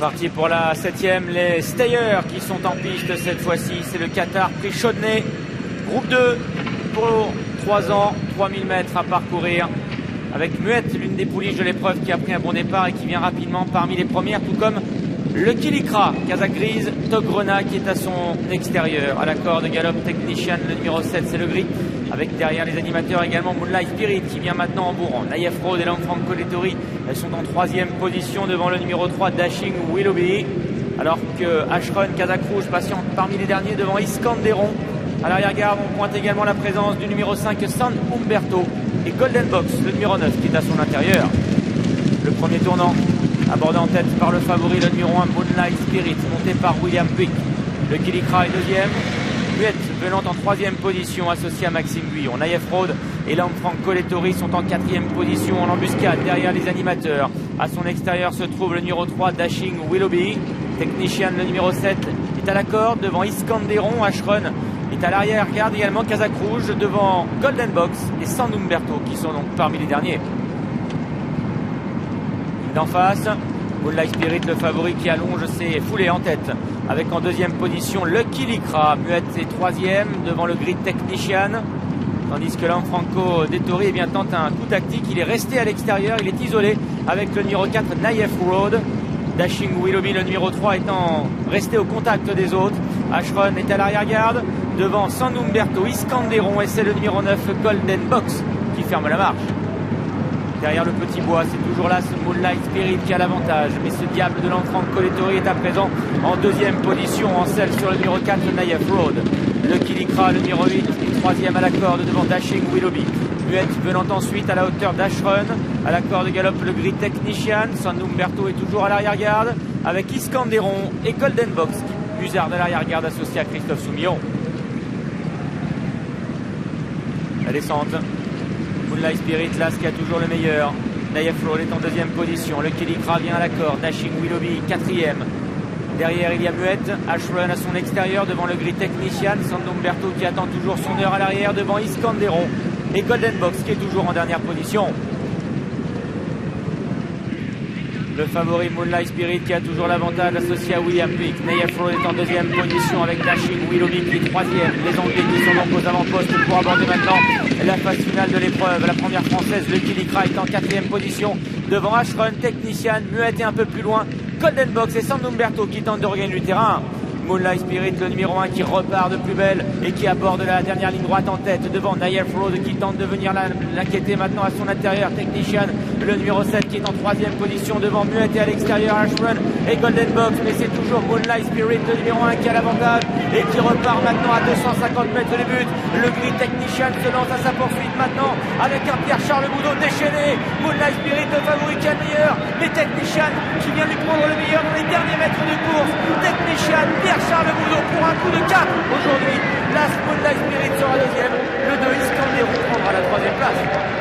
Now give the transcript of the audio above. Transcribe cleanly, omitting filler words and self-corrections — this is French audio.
Parti pour la 7e, les Stayers qui sont en piste cette fois-ci. C'est le Qatar Prix Chaudnay. Groupe 2 pour 3 ans, 3000 mètres à parcourir. Avec Muette, l'une des pouliches de l'épreuve qui a pris un bon départ et qui vient rapidement parmi les premières, tout comme le Kilikra, Kazakh Grise, Togrona qui est à son extérieur. À la corde Galop Technician, le numéro 7, c'est le gris. Avec derrière les animateurs également Moonlight Spirit qui vient maintenant en bourrant. Naïef Road et Lanfranco Lettori, elles sont en 3e position devant le numéro 3 Dashing Willoughby. Alors que Ashrun, Kazakh Rouge patiente parmi les derniers devant Iskanderon. À l'arrière-garde, on pointe également la présence du numéro 5 San Umberto et Golden Box, le numéro 9 qui est à son intérieur. Le premier tournant abordé en tête par le favori, le numéro 1 Moonlight Spirit, monté par William Buick. Le Kilikra est 2e. Muette venant en 3e position, associé à Maxime Guyon. Naïef Road et Lanfranco Lettori sont en 4e position en embuscade derrière les animateurs. À son extérieur se trouve le numéro 3 Dashing Willoughby. Technician, le numéro 7, est à la corde devant Iskanderon. Ashrun est à l'arrière, garde également Kazakh Rouge devant Golden Box et San Umberto qui sont donc parmi les derniers. D'en face, Moonlight Spirit, le favori qui allonge ses foulées en tête. Avec en 2e position le Kilikra. Muette est 3e devant le Grid Technician. Tandis que Lanfranco Lettori tente un coup tactique. Il est resté à l'extérieur, il est isolé avec le numéro 4 Naïef Road. Dashing Willoughby, le numéro 3, étant resté au contact des autres. Ashrun est à l'arrière-garde devant San Umberto, Iskanderon et c'est le numéro 9 Golden Box qui ferme la marche. Derrière le petit bois, c'est toujours là ce Moonlight Spirit qui a l'avantage. Mais ce diable de Lanfranco Lettori est à présent en 2e position, en selle sur le numéro 4, Naïef Road. Le Kilikra, le numéro 8, est 3e à la corde devant Dashing Willoughby. Muette venant ensuite à la hauteur d'Ashrun. À la corde Galop, le Grid Technician. San Umberto est toujours à l'arrière-garde avec Iskanderon et Golden Box qui buzarde à l'arrière-garde associé à Christophe Soumillon. La descente. Moonlight Spirit, là, ce qui a toujours le meilleur. Naïef Road est en 2e position. Le Kilikra vient à la corde. Dashing Willoughby, 4e. Derrière, il y a Muette. Ashrun à son extérieur devant le Grid Technician. San Umberto qui attend toujours son heure à l'arrière devant Iskanderon. Et Golden Box qui est toujours en dernière position. Le favori Moonlight Spirit qui a toujours l'avantage associé à William Buick. Naïef Road est en 2e position avec Dashing Willoughby qui est 3e. Les Anglais qui sont donc aux avant-postes pour aborder maintenant la phase finale de l'épreuve. La première française, le Kilikra, est en 4e position devant Ashrun, Technician. Muette est un peu plus loin. Golden Box et San Umberto qui tentent de regagner du terrain. Moonlight Spirit, le numéro 1 qui repart de plus belle et qui aborde la dernière ligne droite en tête devant Naïef Road qui tente de venir l'inquiéter maintenant à son intérieur. Technician, le numéro 7 qui est en 3e position devant Muette et à l'extérieur Ashrun et Golden Box, mais c'est toujours Moonlight Spirit, le numéro 1 qui a l'avantage et qui repart maintenant à 250 mètres du but. Le Grid Technician se lance à sa poursuite maintenant avec un Pierre-Charles Boudot déchaîné. Moonlight Spirit, le favori qui a le meilleur, mais Technician qui vient lui prendre le meilleur dans les derniers mètres de course. Technician, Pierre-Charles Boudot pour un coup de 4 aujourd'hui. Là, Moonlight Spirit sera 2e. Le 2 Iskanderon prendra la 3e place.